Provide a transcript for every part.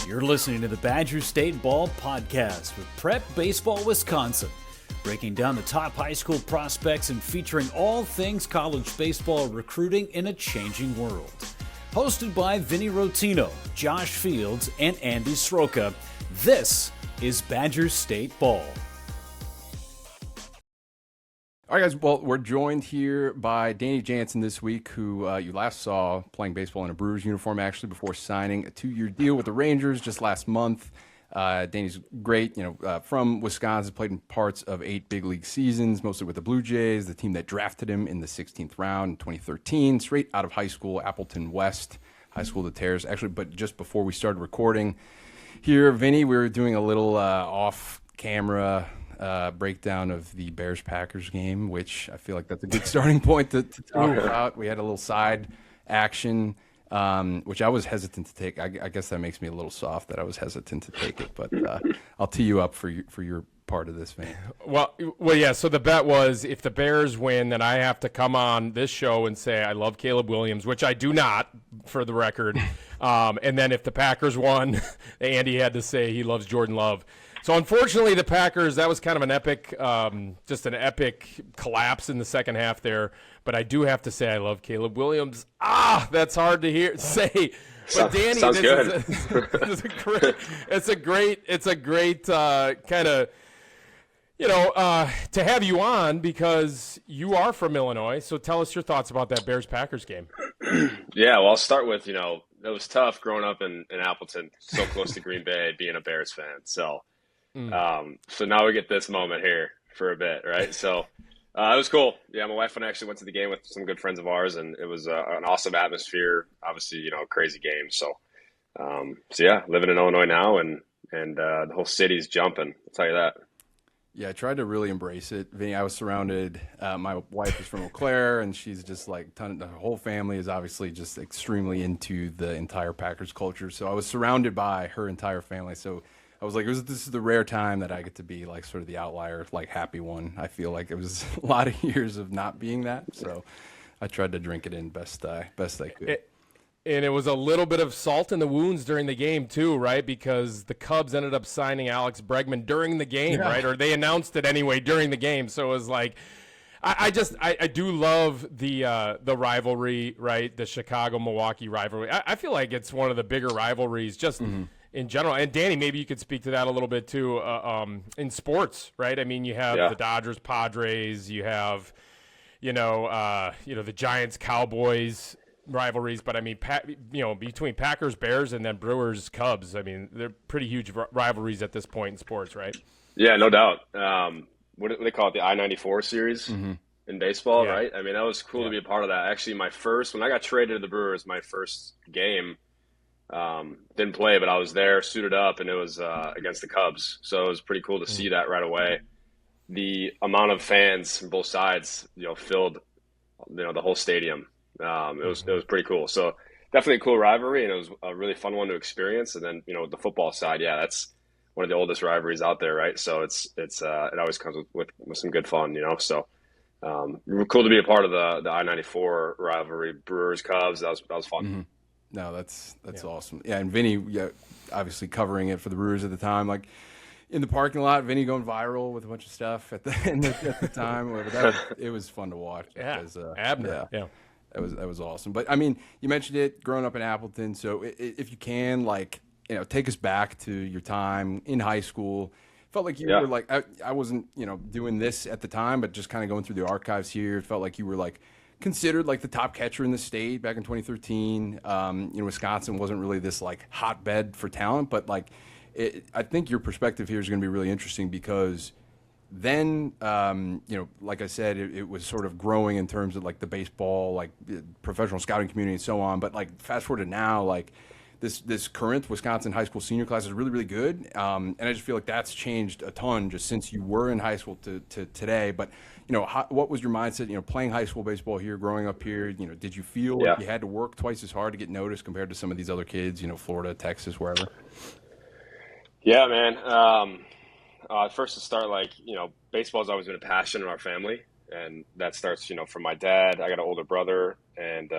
You're listening to the Badger State Ball Podcast with Prep Baseball Wisconsin, breaking down the top high school prospects and featuring all things college baseball recruiting in a changing world. Hosted by Vinny Rotino, Josh Fields, and Andy Sroka, this is Badger State Ball. All right, guys. Well, we're joined here by Danny Jansen this week, who you last saw playing baseball in a Brewers uniform, actually, before signing a 2-year deal with the Rangers just last month. Danny's great, from Wisconsin, played in parts of 8 big league seasons, mostly with the Blue Jays, the team that drafted him in the 16th round in 2013, straight out of high school, Appleton West High School de Terres. Actually, but just before we started recording here, Vinny, we were doing a little off-camera breakdown of the Bears-Packers game, which I feel like that's a good starting point to talk about. We had a little side action, which I was hesitant to take. I guess that makes me a little soft that I was hesitant to take it, but I'll tee you up for your part of this, man. Well, yeah. So the bet was if the Bears win, then I have to come on this show and say I love Caleb Williams, which I do not, for the record. And then if the Packers won, Andy had to say he loves Jordan Love. So unfortunately, the Packers, that was kind of an epic, just an epic collapse in the second half there. But I do have to say I love Caleb Williams. That's hard to say. But Danny, sounds good. It's a great kind of, to have you on because you are from Illinois. So tell us your thoughts about that Bears-Packers game. Yeah, well, I'll start with, it was tough growing up in Appleton, so close to Green Bay, being a Bears fan. So now we get this moment here for a bit, right? So it was cool. Yeah, my wife and I actually went to the game with some good friends of ours, and it was an awesome atmosphere. Obviously, crazy game. So yeah, living in Illinois now, and the whole city's jumping. I'll tell you that. Yeah, I tried to really embrace it. Vinny, I was surrounded. My wife is from Eau Claire, and she's just the whole family is obviously just extremely into the entire Packers culture. So I was surrounded by her entire family. So I was like, this is the rare time that I get to be like sort of the outlier, like happy one. I feel like it was a lot of years of not being that. So I tried to drink it in best I could. And it was a little bit of salt in the wounds during the game too, right? Because the Cubs ended up signing Alex Bregman during the game, right? Or they announced it anyway during the game. So it was like, I do love the rivalry, right? The Chicago-Milwaukee rivalry. I feel like it's one of the bigger rivalries just in general. And Danny, maybe you could speak to that a little bit too in sports, right? I mean, you have the Dodgers, Padres, you have, the Giants, Cowboys rivalries, but I mean, between Packers, Bears, and then Brewers, Cubs, I mean, they're pretty huge rivalries at this point in sports, right? Yeah, no doubt. What do they call it? The I-94 series in baseball, right? I mean, that was cool to be a part of that. Actually, when I got traded to the Brewers, my first game, didn't play, but I was there suited up, and it was against the Cubs. So it was pretty cool to see that right away. The amount of fans from both sides, filled, the whole stadium. It was pretty cool. So definitely a cool rivalry, and it was a really fun one to experience. And then, the football side, that's one of the oldest rivalries out there, right? So it always comes with some good fun, So cool to be a part of the I-94 rivalry, Brewers, Cubs. That was fun. Mm-hmm. No, that's awesome. Yeah, and Vinny, obviously covering it for the Brewers at the time, like in the parking lot, Vinny going viral with a bunch of stuff at the time. It was fun to watch. Yeah, because, Abner. Yeah. That was awesome. But I mean, you mentioned it, growing up in Appleton. So if you can, take us back to your time in high school. Felt like you were like, I wasn't, doing this at the time, but just kind of going through the archives here, it felt like you were considered the top catcher in the state back in 2013. Wisconsin wasn't really this hotbed for talent, but I think your perspective here is going to be really interesting because then, like I said, it was sort of growing in terms of the baseball, professional scouting community and so on. But fast forward to now, this current Wisconsin high school senior class is really, really good. And I just feel like that's changed a ton just since you were in high school to today. But, what was your mindset, playing high school baseball here, growing up here? Did you feel like you had to work twice as hard to get noticed compared to some of these other kids, Florida, Texas, wherever? Yeah, man. First to start, baseball's always been a passion in our family, and that starts, from my dad. I got an older brother, and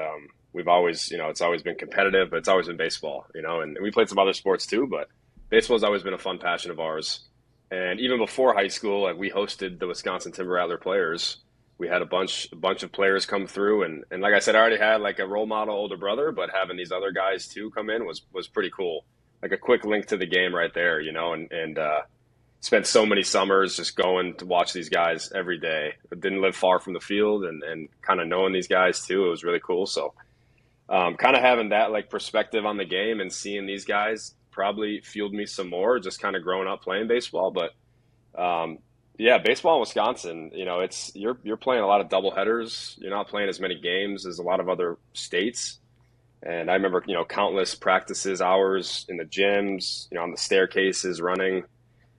we've always, it's always been competitive, but it's always been baseball, and we played some other sports too, but baseball has always been a fun passion of ours. And even before high school, like we hosted the Wisconsin Timber Rattler players. We had a bunch of players come through, and like I said, I already had like a role model older brother, but having these other guys too come in was pretty cool. Like a quick link to the game right there, and spent so many summers just going to watch these guys every day. I didn't live far from the field, and kind of knowing these guys too, it was really cool. So kind of having that like perspective on the game and seeing these guys probably fueled me some more, just kind of growing up playing baseball. But yeah, baseball in Wisconsin, it's you're playing a lot of double headers. You're not playing as many games as a lot of other states. And I remember, countless practices, hours in the gyms, on the staircases, running,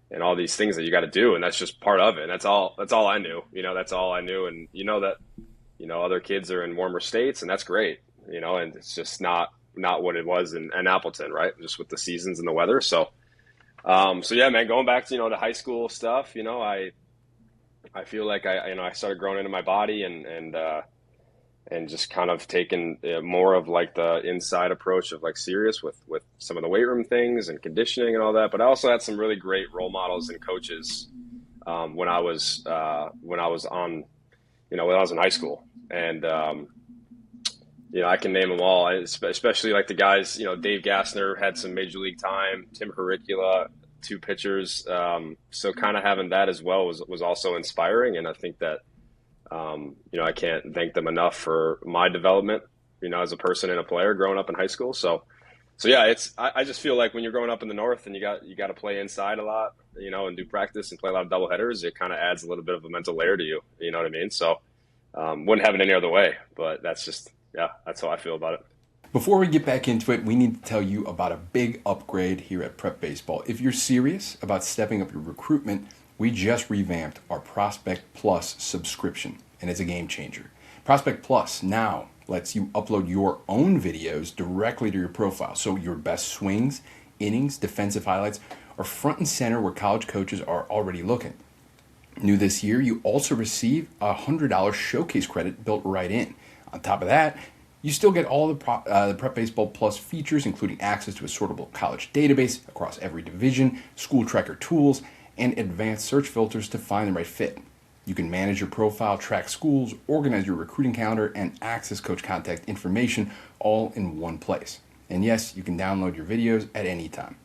and all these things that you got to do. And that's just part of it. And that's all I knew. That's all I knew. And that, other kids are in warmer states, and that's great. And it's just not what it was in Appleton, right? Just with the seasons and the weather. So yeah, man, going back to, the high school stuff, I feel like I started growing into my body and just kind of taking more of like the inside approach of like serious with some of the weight room things and conditioning and all that. But I also had some really great role models and coaches when I was in high school. And, I can name them all, especially like the guys, Dave Gassner had some major league time, Tim Hericula, 2 pitchers. So kind of having that as well was also inspiring. And I think that, I can't thank them enough for my development, as a person and a player growing up in high school. So yeah, I just feel like when you're growing up in the North and you got to play inside a lot, and do practice and play a lot of double headers, it kind of adds a little bit of a mental layer to you. You know what I mean? So, wouldn't have it any other way, but that's how I feel about it. Before we get back into it, we need to tell you about a big upgrade here at Prep Baseball. If you're serious about stepping up your recruitment, we just revamped our Prospect Plus subscription, and it's a game changer. Prospect Plus now lets you upload your own videos directly to your profile, so your best swings, innings, defensive highlights are front and center where college coaches are already looking. New this year, you also receive a $100 showcase credit built right in. On top of that, you still get all the Prep Baseball Plus features, including access to a sortable college database across every division, school tracker tools, and advanced search filters to find the right fit. You can manage your profile, track schools, organize your recruiting calendar, and access coach contact information all in one place. And yes, you can download your videos at any time.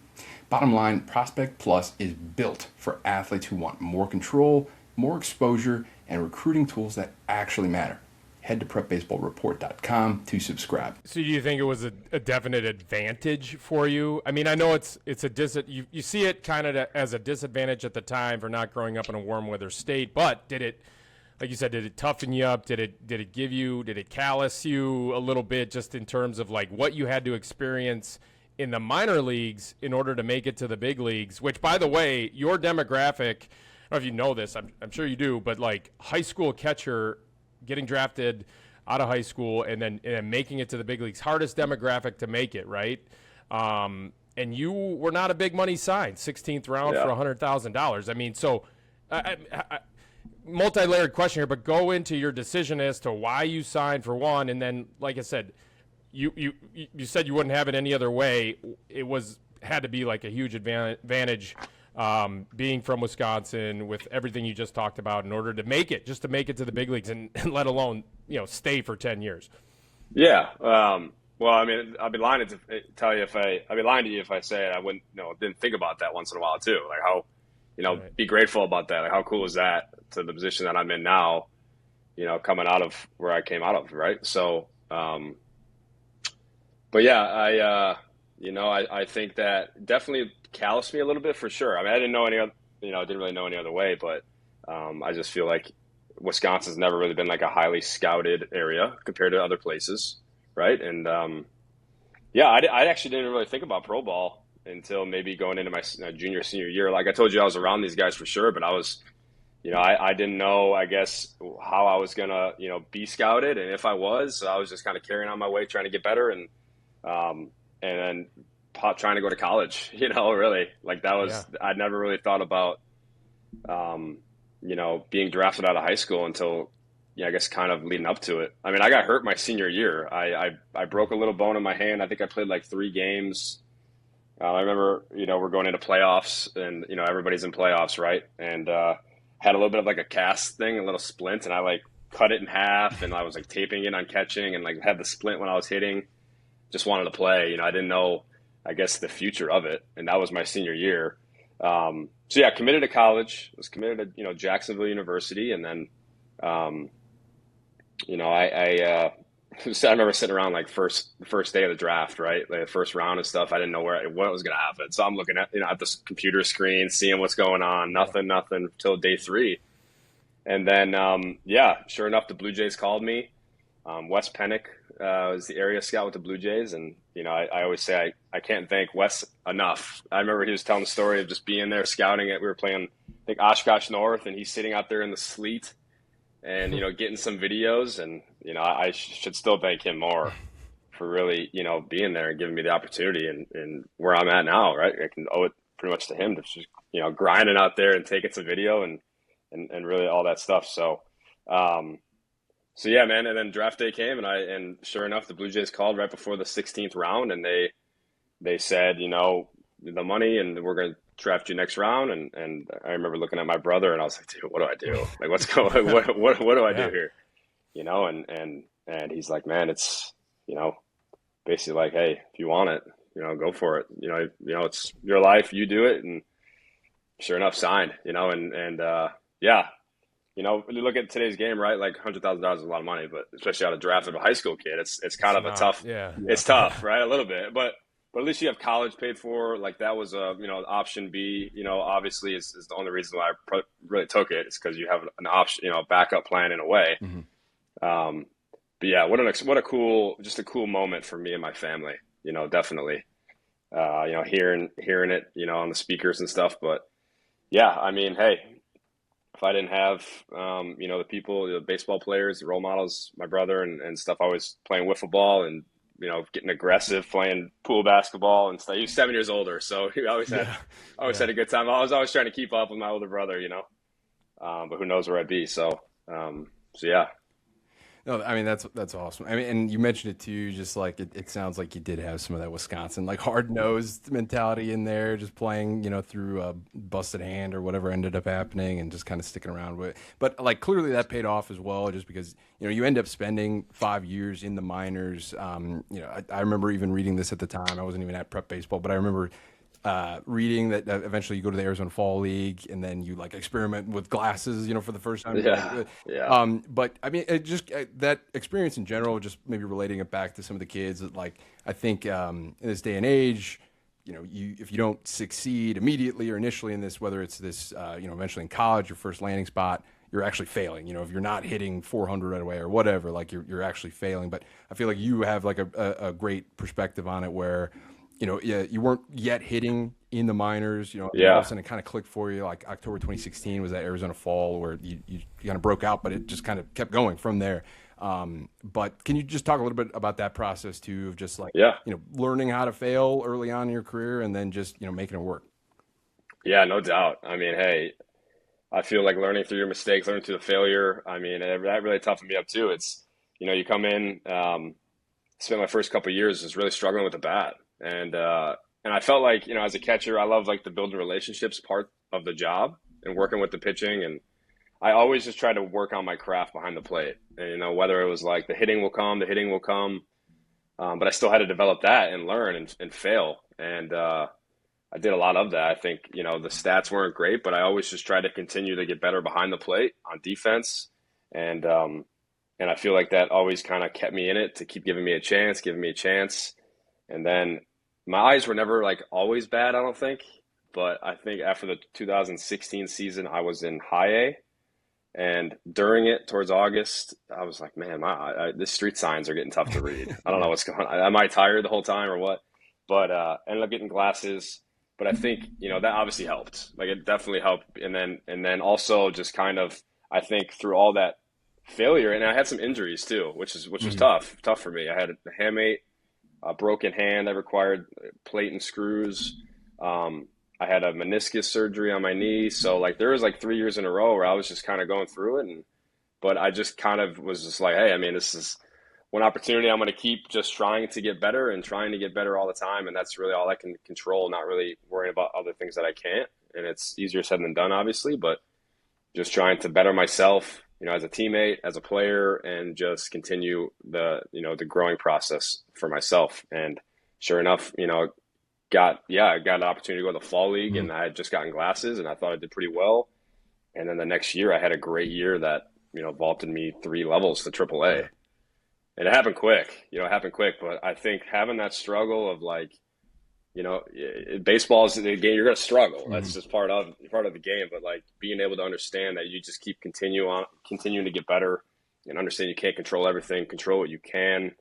Bottom line, Prospect Plus is built for athletes who want more control, more exposure, and recruiting tools that actually matter. Head to prepbaseballreport.com to subscribe. So do you think it was a definite advantage for you? I mean, I know it's you see it kind of as a disadvantage at the time for not growing up in a warm weather state, but did it, like you said, did it toughen you up? Did it callous you a little bit just in terms of like what you had to experience in the minor leagues in order to make it to the big leagues, which by the way, your demographic, I don't know if you know this, I'm sure you do, but like high school catcher getting drafted out of high school and then making it to the big leagues, hardest demographic to make it, right? And you were not a big money sign, 16th round for $100,000. I mean, so I multi-layered question here, but go into your decision as to why you signed for one, and then, like I said, you said you wouldn't have it any other way. It had to be like a huge advantage being from Wisconsin with everything you just talked about in order to make it to the big leagues and let alone, stay for 10 years. Yeah. Well, I mean, I'd be lying to you if I say I didn't think about that once in a while too. Like how, Right. Be grateful about that. Like how cool is that to the position that I'm in now, coming out of where I came out of. Right. So, but yeah, I think that definitely calloused me a little bit for sure. I mean, I didn't know didn't really know any other way, but I just feel like Wisconsin's never really been like a highly scouted area compared to other places, right? And I actually didn't really think about pro ball until maybe going into my junior, senior year. Like I told you, I was around these guys for sure, but I was, I didn't know, I guess, how I was gonna, be scouted, and if I was, so I was just kind of carrying on my way, trying to get better, and then trying to go to college, really like that was, I'd never really thought about, being drafted out of high school until yeah, I guess kind of leading up to it. I mean, I got hurt my senior year. I broke a little bone in my hand. I think I played like 3 games. I remember, we're going into playoffs, and everybody's in playoffs, right? And had a little bit of like a cast thing, a little splint, and I like cut it in half, and I was like taping it on catching, and like had the splint when I was hitting. Just wanted to play. I didn't know, I guess, the future of it, and that was my senior year. So yeah, committed to college. Was committed to Jacksonville University, and then I remember sitting around like the first day of the draft, right? Like the first round and stuff. I didn't know what was going to happen. So I'm looking at at the computer screen, seeing what's going on. Nothing till day 3. And then sure enough, the Blue Jays called me. Wes Pennick was the area scout with the Blue Jays, and I always say I can't thank Wes enough. I remember he was telling the story of just being there scouting it. We were playing, I think, Oshkosh North, and he's sitting out there in the sleet and getting some videos, and I should still thank him more for really being there and giving me the opportunity, and where I'm at now, right? I can owe it pretty much to him to just grinding out there and taking some video and really all that stuff. So yeah, man. And then draft day came, and sure enough, the Blue Jays called right before the 16th round, and they said, the money, and we're going to draft you next round. And I remember looking at my brother, and I was like, dude, what do I do? Like, what's going? What do I do here? And he's like, man, it's basically like, hey, if you want it, go for it. It's your life, you do it. And sure enough, signed. Yeah. When you look at today's game, right? Like $100,000 is a lot of money, but especially out of draft of a high school kid, it's kind of a tough. Yeah. It's tough, right? A little bit, but at least you have college paid for. Like that was a option B. Obviously is the only reason why I really took it. It's because you have an option, backup plan in a way. Mm-hmm. But yeah, what a cool moment for me and my family. Definitely. Hearing it, on the speakers and stuff. But yeah, I mean, hey. If I didn't have, the people, the baseball players, the role models, my brother and stuff, I was playing wiffle ball and, getting aggressive, playing pool basketball and stuff. He was 7 years older, so he always had a good time. I was always trying to keep up with my older brother, but who knows where I'd be. So yeah. No, I mean, that's awesome. I mean, and you mentioned it too, just like it sounds like you did have some of that Wisconsin, like hard-nosed mentality in there, just playing, through a busted hand or whatever ended up happening and just kind of sticking around with it. But like clearly that paid off as well, just because, you end up spending 5 years in the minors. I remember even reading this at the time. I wasn't even at prep baseball, but I remember reading that eventually you go to the Arizona Fall League and then you like experiment with glasses, for the first time. Yeah. But I mean, it just that experience in general, just maybe relating it back to some of the kids that like, I think in this day and age, if you don't succeed immediately or initially in this, whether it's this, eventually in college, your first landing spot, you're actually failing. If you're not hitting 400 right away or whatever, like you're actually failing. But I feel like you have like a great perspective on it where, you weren't yet hitting in the minors, all of a sudden it kind of clicked for you. Like October 2016 was that Arizona Fall where you kind of broke out, but it just kind of kept going from there. But can you just talk a little bit about that process too, of just like, learning how to fail early on in your career and then just, making it work? Yeah, no doubt. I mean, hey, I feel like learning through your mistakes, learning through the failure. I mean, that really toughened me up too. It's, you come in, spent my first couple of years just really struggling with the bat. And I felt like, as a catcher, I love like the building relationships part of the job and working with the pitching. And I always just try to work on my craft behind the plate. And, whether it was like the hitting will come. But I still had to develop that and learn and fail. And I did a lot of that. I think, the stats weren't great, but I always just tried to continue to get better behind the plate on defense. And I feel like that always kind of kept me in it to keep giving me a chance. And then my eyes were never like always bad, I don't think. But I think after the 2016 season, I was in high A. And during it, towards August, I was like, man, the street signs are getting tough to read. I don't know what's going on. Am I tired the whole time or what? But ended up getting glasses. But I think, that obviously helped. Like it definitely helped. And then also just kind of, I think through all that failure, and I had some injuries too, which was tough for me. I had a hamate, a broken hand that required plate and screws. I had a meniscus surgery on my knee. So like there was like 3 years in a row where I was just kind of going through it. but I just kind of was just like, hey, I mean, this is one opportunity. I'm going to keep just trying to get better and trying to get better all the time. And that's really all I can control, not really worrying about other things that I can't. And it's easier said than done, obviously, but just trying to better myself, as a teammate, as a player, and just continue the growing process for myself. And sure enough, I got an opportunity to go to the fall league, and I had just gotten glasses, and I thought I did pretty well. And then the next year I had a great year that, vaulted me 3 levels to AAA. And it happened quick, but I think having that struggle of like, baseball is a game, you're going to struggle. That's just part of the game. But like being able to understand that you just keep continuing to get better and understand you can't control everything, control what you can.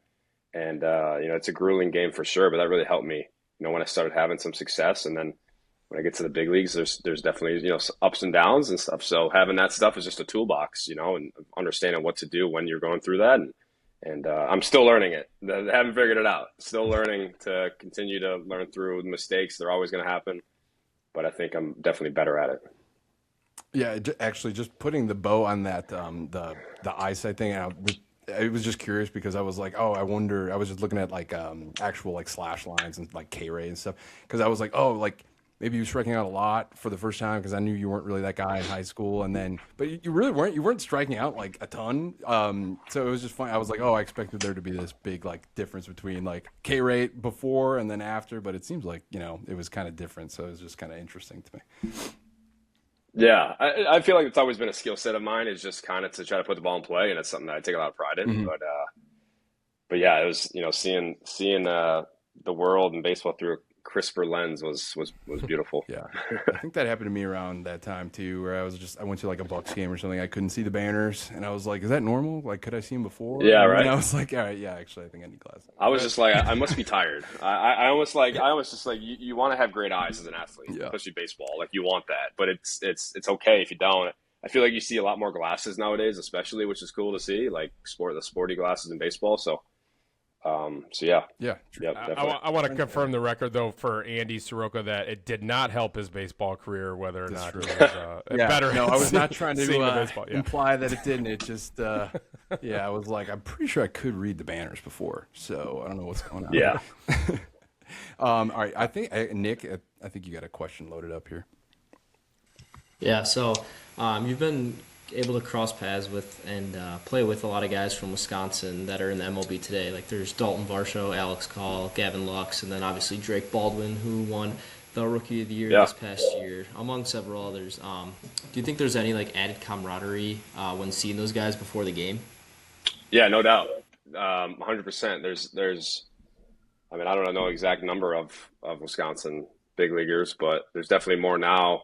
And, it's a grueling game for sure, but that really helped me, when I started having some success. And then when I get to the big leagues, there's definitely, ups and downs and stuff. So having that stuff is just a toolbox, and understanding what to do when you're going through that. And I'm still learning it. I haven't figured it out. Still learning to continue to learn through the mistakes. They're always going to happen, but I think I'm definitely better at it. Yeah, actually, just putting the bow on that the eyesight thing. I was just curious because I was like, oh, I wonder. I was just looking at like actual like slash lines and like K-ray and stuff because I was like, oh, like. Maybe you were striking out a lot for the first time because I knew you weren't really that guy in high school, but you really weren't. You weren't striking out like a ton. So it was just funny. I was like, oh, I expected there to be this big like difference between like K rate before and then after, but it seems like it was kind of different. So it was just kind of interesting to me. Yeah, I feel like it's always been a skill set of mine is just kind of to try to put the ball in play, and it's something that I take a lot of pride in. Mm-hmm. But yeah, it was seeing the world and baseball through a crisper lens was beautiful. Yeah, I think that happened to me around that time too, where I went to like a Bucks game or something. I couldn't see the banners, and I was like, "Is that normal? Like, could I see them before?" Yeah, right. And I was like, "All right, yeah, actually, I think I need glasses." I was just like, I must be tired. I almost just like you want to have great eyes as an athlete, especially baseball. Like you want that, but it's okay if you don't. I feel like you see a lot more glasses nowadays, especially, which is cool to see, like the sporty glasses in baseball. So yeah. I want to confirm the record though for Andy Soroka that it did not help his baseball career, whether or not it was better. No, I was not trying to imply that it didn't. It just, I was like, I'm pretty sure I could read the banners before, so I don't know what's going on. Yeah. All right, I think Nick, I think you got a question loaded up here. Yeah. So you've been able to cross paths with and play with a lot of guys from Wisconsin that are in the MLB today. Like there's Dalton Varsho, Alex Call, Gavin Lux, and then obviously Drake Baldwin, who won the Rookie of the Year this past year, among several others. Do you think there's any like added camaraderie when seeing those guys before the game? Yeah, no doubt. 100%. There's I mean, I don't know the exact number of Wisconsin big leaguers, but there's definitely more now.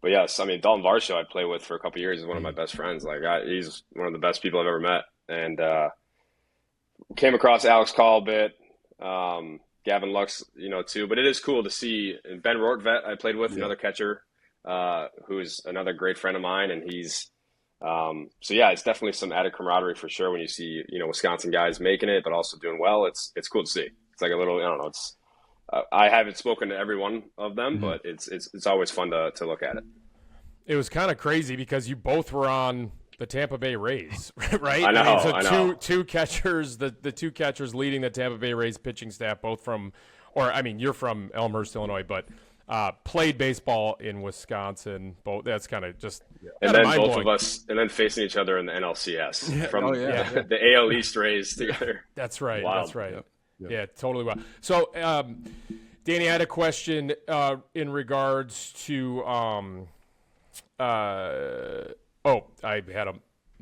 But yes, I mean, Dalton Varsho I played with for a couple of years is one of my best friends. Like he's one of the best people I've ever met. And came across Alex Call a bit, Gavin Lux, too. But it is cool to see. And Ben Rortvet I played with, another catcher, who's another great friend of mine. And he's it's definitely some added camaraderie for sure when you see, Wisconsin guys making it, but also doing well. It's cool to see. It's like a little, I don't know, it's I haven't spoken to every one of them, but it's always fun to look at it. It was kind of crazy because you both were on the Tampa Bay Rays, right? I know. I know. Two catchers, the two catchers leading the Tampa Bay Rays pitching staff, both from, you're from Elmhurst, Illinois, but played baseball in Wisconsin. Both. That's kind of just and then both of us, and then facing each other in the NLCS from the AL East Rays together. That's right. Wild. That's right. Yep. Yeah, totally. Well, so Danny, I had a question in regards to. I had a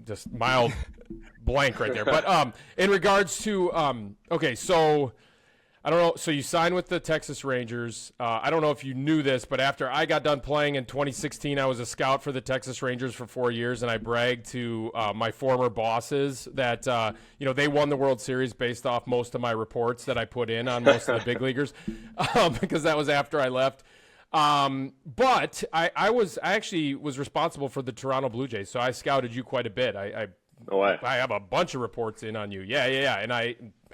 just mild blank right there, but in regards to okay, so. I don't know. So you signed with the Texas Rangers. I don't know if you knew this, but after I got done playing in 2016, I was a scout for the Texas Rangers for 4 years, and I bragged to my former bosses that they won the World Series based off most of my reports that I put in on most of the big leaguers, because that was after I left. But I actually was responsible for the Toronto Blue Jays, so I scouted you quite a bit. I have a bunch of reports in on you. Yeah. And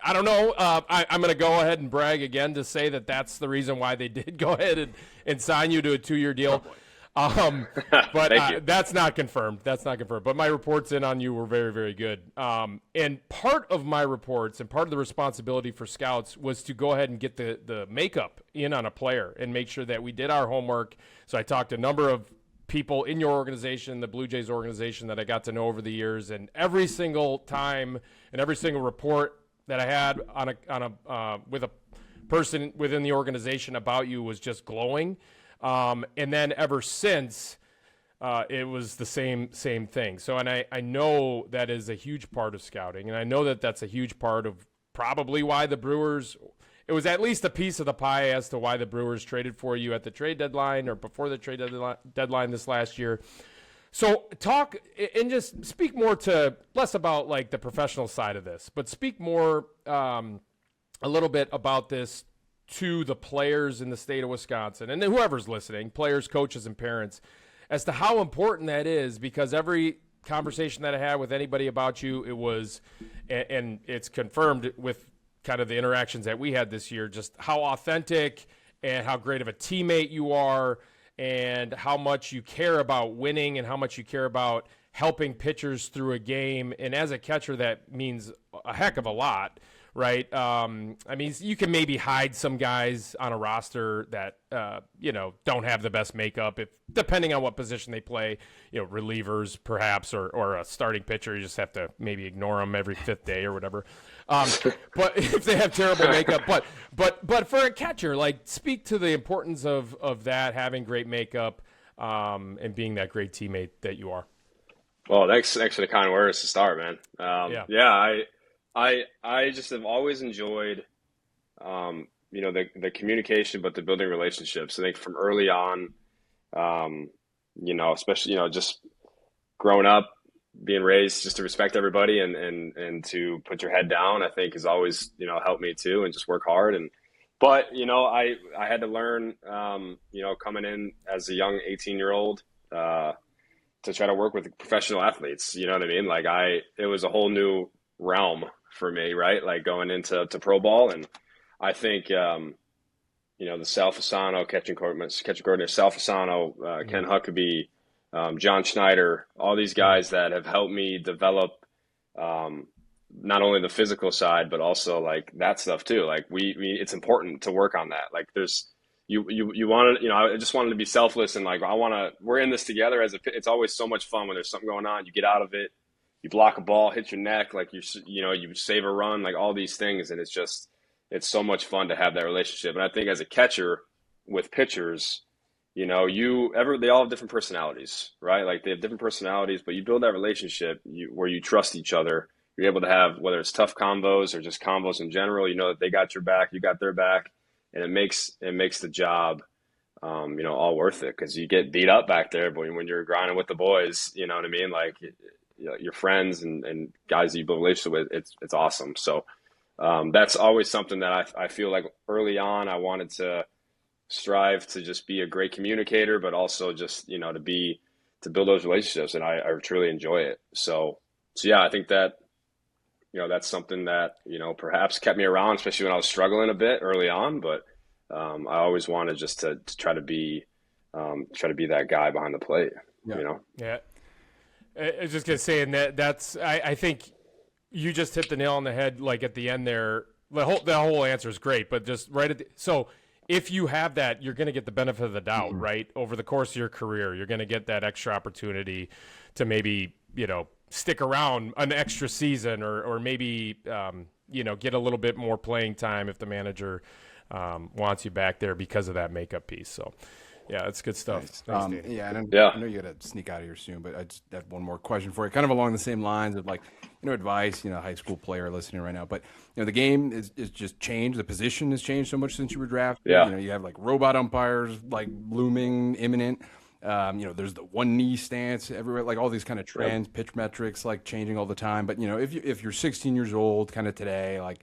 I don't know. I'm going to go ahead and brag again to say that that's the reason why they did go ahead and sign you to a 2-year deal. But that's not confirmed. That's not confirmed. But my reports in on you were very, very good. And part of my reports and part of the responsibility for scouts was to go ahead and get the makeup in on a player and make sure that we did our homework. So I talked to a number of people in your organization, the Blue Jays organization, that I got to know over the years, and every single time and every single report that I had with a person within the organization about you was just glowing. And then ever since, it was the same thing. So, and I know that is a huge part of scouting, and I know that that's a huge part of probably why the Brewers. It was at least a piece of the pie as to why the Brewers traded for you at the trade deadline or before the trade deadline this last year. So talk and just speak more to less about like the professional side of this, but speak more a little bit about this to the players in the state of Wisconsin and whoever's listening, players, coaches, and parents, as to how important that is, because every conversation that I had with anybody about you, it was, and it's confirmed with kind of the interactions that we had this year, just how authentic and how great of a teammate you are and how much you care about winning and how much you care about helping pitchers through a game. And as a catcher, that means a heck of a lot, right? I mean, you can maybe hide some guys on a roster that, don't have the best makeup, depending on what position they play, relievers perhaps, or a starting pitcher, you just have to maybe ignore them every fifth day or whatever. But if they have terrible makeup, but for a catcher, like, speak to the importance of that, having great makeup, and being that great teammate that you are. Well, thanks for the kind words to start, man. I just have always enjoyed, the communication, but the building relationships. I think from early on, especially, just growing up, being raised just to respect everybody and to put your head down, I think has always, helped me too, and just work hard. But I had to learn, coming in as a young 18-year-old, to try to work with professional athletes, you know what I mean? Like it was a whole new realm for me, right? Like going into pro ball. And I think, the Sal Fasano catching coordinator, Sal Fasano, Ken Huckabee, John Schneider, all these guys that have helped me develop, not only the physical side, but also like that stuff too. Like it's important to work on that. Like you want to, I just wanted to be selfless and like, we're in this together it's always so much fun when there's something going on, you get out of it, you block a ball, hit your neck, like you save a run, like all these things. And it's so much fun to have that relationship. And I think as a catcher with pitchers, they all have different personalities, right? Like they have different personalities, but you build that relationship where you trust each other. You're able to have, whether it's tough combos or just combos in general, that they got your back, you got their back, and it makes the job, all worth it, because you get beat up back there, but when you're grinding with the boys, you know what I mean? Like your friends and guys that you build a relationship with, it's awesome. So that's always something that I feel like early on I wanted to strive to just be a great communicator, but also just, to build those relationships. And I truly enjoy it. So yeah, I think that, that's something that, perhaps kept me around, especially when I was struggling a bit early on, but I always wanted just to try to be that guy behind the plate, Yeah. I was just going to say, and that's, I think you just hit the nail on the head, like at the end there. The whole answer is great, but just right at so if you have that, you're going to get the benefit of the doubt, right? Over the course of your career, you're going to get that extra opportunity to maybe, stick around an extra season or maybe, get a little bit more playing time if the manager wants you back there because of that makeup piece. So, yeah, that's good stuff. Nice. I know you got to sneak out of here soon, but I just have one more question for you, kind of along the same lines of advice, high school player listening right now. But, the game is just changed. The position has changed so much since you were drafted. Yeah. You have like robot umpires, like looming, imminent. There's the one knee stance everywhere, like all these kind of trends, pitch metrics, like changing all the time. But, if you're 16 years old kind of today, like,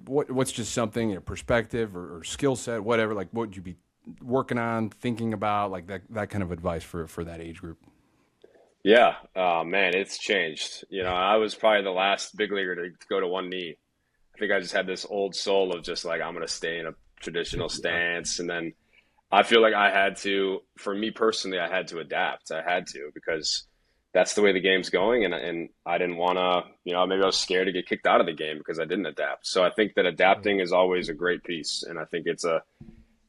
what's just something, perspective or skill set, whatever, like what would you be working on, thinking about, like that kind of advice for that age group? Yeah. Man, it's changed. I was probably the last big leaguer to go to one knee. I think I just had this old soul of just like, I'm going to stay in a traditional stance. And then I feel like for me personally, I had to adapt. I had to, because that's the way the game's going. And I didn't want to, maybe I was scared to get kicked out of the game because I didn't adapt. So I think that adapting is always a great piece. And I think it's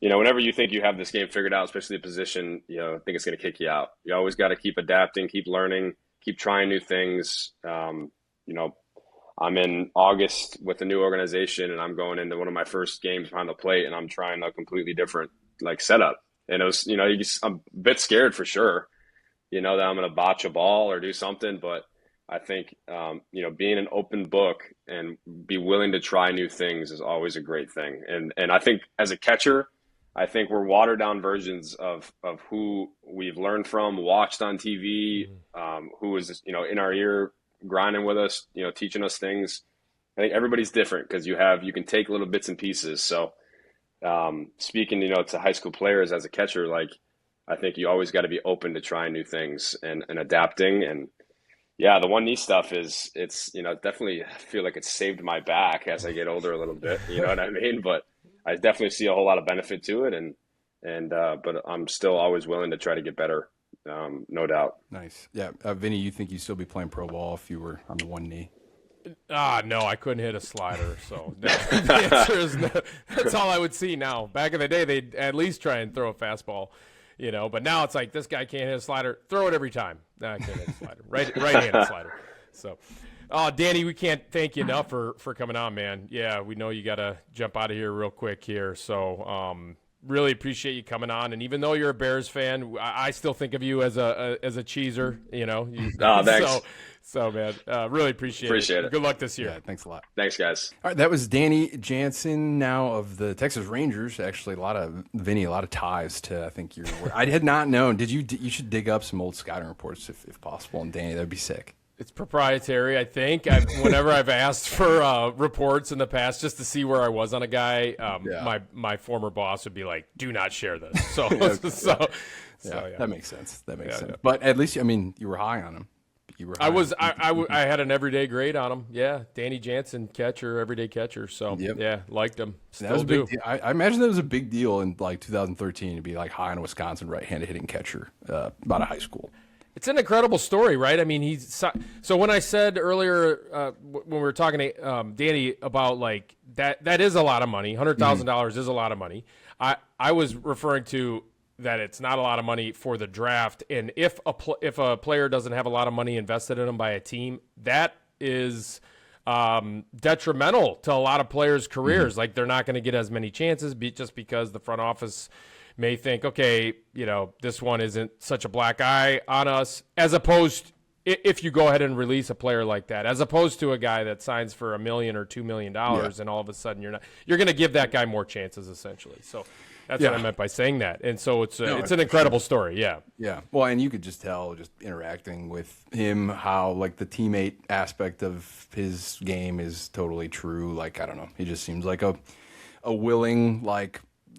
whenever you think you have this game figured out, especially the position, I think it's going to kick you out. You always got to keep adapting, keep learning, keep trying new things. I'm in August with a new organization, and I'm going into one of my first games behind the plate, and I'm trying a completely different setup. And it was, I'm a bit scared for sure, that I'm going to botch a ball or do something. But I think, being an open book and be willing to try new things is always a great thing. And I think as a catcher, I think we're watered down versions of who we've learned from, watched on TV, who is, in our ear, grinding with us, teaching us things. I think everybody's different because you can take little bits and pieces. So speaking, to high school players as a catcher, I think you always got to be open to trying new things and adapting. And yeah, the one knee stuff it's definitely, I feel like it's saved my back as I get older a little bit, you know what I mean? But I definitely see a whole lot of benefit to it. But I'm still always willing to try to get better. No doubt. Nice. Yeah. Vinny, you think you'd still be playing pro ball if you were on the one knee? No, I couldn't hit a slider. So no. The answer is no. That's all I would see now. Back in the day, they'd at least try and throw a fastball, but now it's like, this guy can't hit a slider. Throw it every time. No, I can't hit a slider. Right-handed slider. So, Danny, we can't thank you enough for coming on, man. Yeah, we know you got to jump out of here real quick here. So, really appreciate you coming on. And even though you're a Bears fan, I still think of you as a cheeser, Thanks. So man, really appreciate it. Good luck this year. Yeah, thanks a lot. Thanks, guys. All right, that was Danny Jansen, now of the Texas Rangers. Actually, a lot of ties to, I think, your work. I had not known. You should dig up some old scouting reports if possible. And Danny, that'd be sick. It's proprietary, I think. Whenever I've asked for reports in the past just to see where I was on a guy, my former boss would be like, "Do not share this." So, yeah. That makes sense. Yeah. But at least, you were high on him. I had an everyday grade on him. Yeah, Danny Jansen, catcher, everyday catcher. So yeah, liked him. Still do. I imagine that was a big deal in 2013 to be high on a Wisconsin right-handed hitting catcher out of high school. It's an incredible story, right? I mean, so when I said earlier when we were talking to Danny about that is a lot of money. $100,000 is a lot of money. I was referring to that it's not a lot of money for the draft, and if a player doesn't have a lot of money invested in him by a team, that is detrimental to a lot of players' careers. They're not going to get as many chances just because the front office may think, okay, this one isn't such a black eye on us, as opposed if you go ahead and release a player like that, as opposed to a guy that signs for $1 million or $2 million, and all of a sudden you're going to give that guy more chances, essentially. So that's what I meant by saying that. And so it's an incredible story. Yeah. Yeah. Well, and you could just tell, just interacting with him, how the teammate aspect of his game is totally true. I don't know. He just seems like a willing,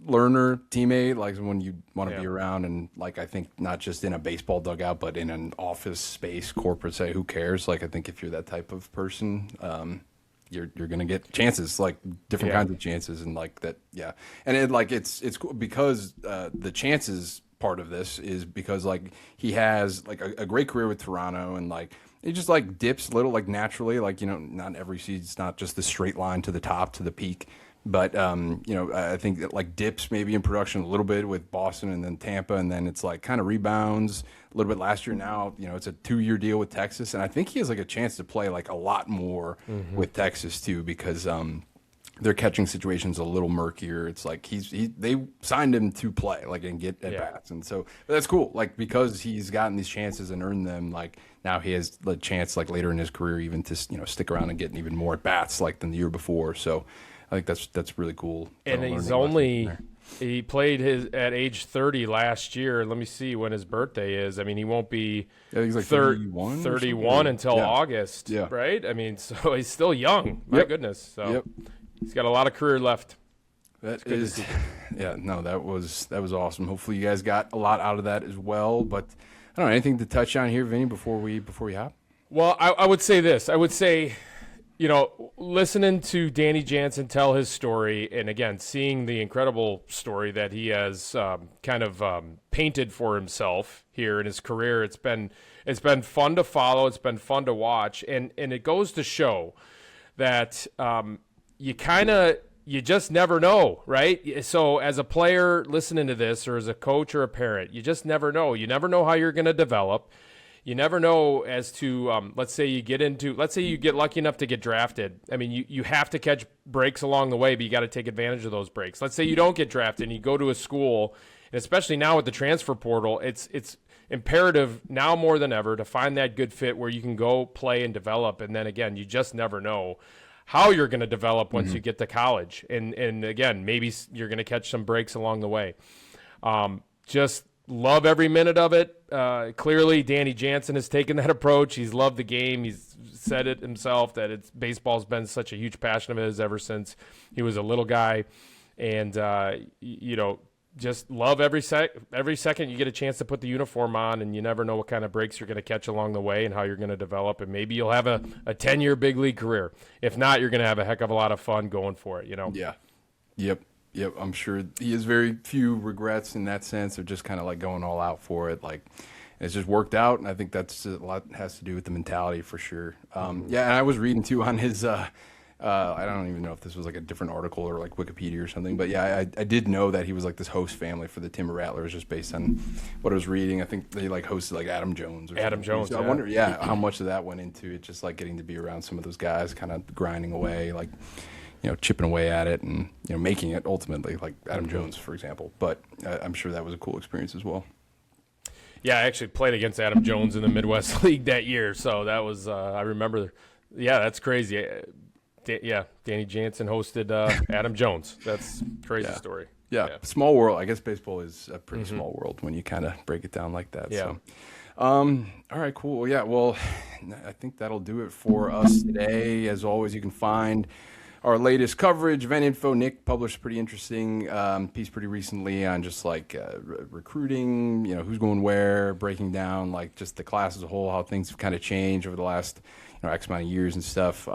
learner teammate, someone you want to be around. And I think not just in a baseball dugout, but in an office space, corporate say, who cares? I think if you're that type of person, you're going to get chances, different kinds of chances. And that. Yeah. And it's cool because the chances part of this is because he has a great career with Toronto, and he just dips a little naturally, not every season's not just the straight line to the top, to the peak. But, I think that dips maybe in production a little bit with Boston and then Tampa, and then it's kind of rebounds a little bit last year. Now, it's a 2-year deal with Texas. And I think he has a chance to play a lot more with Texas too, because their catching situation's a little murkier. It's they signed him to play, and get at bats. And so that's cool. Because he's gotten these chances and earned them, now he has the chance later in his career even to, stick around and get even more at bats than the year before. So I think that's really cool. And he played at age 30 last year. Let me see when his birthday is. He won't be 31 until August, right? So he's still young. My goodness. So he's got a lot of career left. That was awesome. Hopefully you guys got a lot out of that as well. But I don't know, anything to touch on here, Vinny, before we hop? Well, I would say this. I would say Listening to Danny Jansen tell his story, and again, seeing the incredible story that he has painted for himself here in his career, it's been fun to follow. It's been fun to watch, and it goes to show that you just never know, right? So as a player listening to this, or as a coach or a parent, you just never know. You never know how you're going to develop. You never know as to, let's say you get lucky enough to get drafted. I mean, you have to catch breaks along the way, but you got to take advantage of those breaks. Let's say you don't get drafted and you go to a school, and especially now with the transfer portal, it's imperative now more than ever to find that good fit where you can go play and develop. And then again, you just never know how you're going to develop once you get to college. And again, maybe you're going to catch some breaks along the way. Just love every minute of it. Clearly, Danny Jansen has taken that approach. He's loved the game. He's said it himself that baseball's been such a huge passion of his ever since he was a little guy. And, just love every second you get a chance to put the uniform on, and you never know what kind of breaks you're going to catch along the way and how you're going to develop. And maybe you'll have a 10-year big league career. If not, you're going to have a heck of a lot of fun going for it, Yeah. Yep. I'm sure he has very few regrets in that sense of just kind of like going all out for it. Like, it's just worked out. And I think that's a lot has to do with the mentality for sure. And I was reading too on his, I don't even know if this was like a different article or like Wikipedia or something, but yeah, I did know that he was like this host family for the Timber Rattlers, just based on what I was reading. I think they like hosted like Adam Jones. So I wonder, how much of that went into it, just like getting to be around some of those guys, kind of grinding away, like, chipping away at it and, making it ultimately, like Adam Jones, for example. But I'm sure that was a cool experience as well. Yeah, I actually played against Adam Jones in the Midwest League that year, so that was I remember. Yeah, that's crazy. Danny Jansen hosted Adam Jones. That's a crazy story. Yeah, small world. I guess baseball is a pretty small world when you kind of break it down like that. Yeah. So, all right, cool. Yeah, well, I think that'll do it for us today. As always, you can find our latest coverage, event info. Nick published a pretty interesting piece pretty recently on just like recruiting, who's going where, breaking down like just the class as a whole, how things have kind of changed over the last X amount of years and stuff.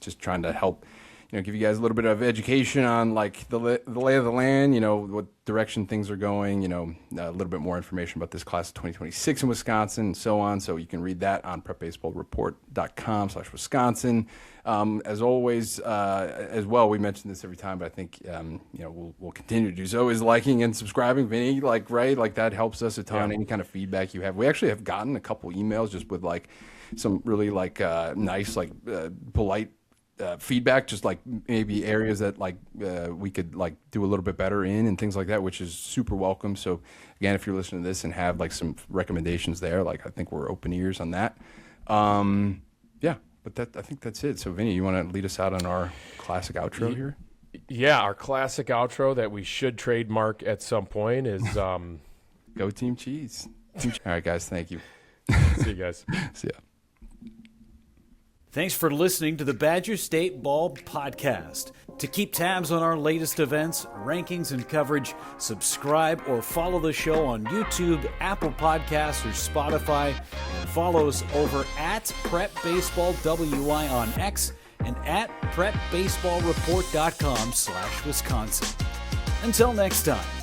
Just trying to help, give you guys a little bit of education on like the lay of the land, what direction things are going, a little bit more information about this class of 2026 in Wisconsin and so on. So you can read that on prepbaseballreport.com/Wisconsin. As always, as well, we mention this every time, but I think, we'll continue to do so, is liking and subscribing. Vinny, right? Like that helps us a ton. Any kind of feedback you have. We actually have gotten a couple emails just with like some really like nice, like polite feedback, just like maybe areas that like we could like do a little bit better in and things like that, which is super welcome. So again, if you're listening to this and have like some recommendations there, like I think we're open ears on that. But I think that's it. So Vinny, you want to lead us out on our classic outro here? Yeah, our classic outro that we should trademark at some point is Go Team Cheese. All right, guys, thank you. See you guys. See ya. Thanks for listening to the Badger State Ball Podcast. To keep tabs on our latest events, rankings, and coverage, subscribe or follow the show on YouTube, Apple Podcasts, or Spotify, and follow us over at PrepBaseballWI on X and at PrepBaseballReport.com/Wisconsin. Until next time.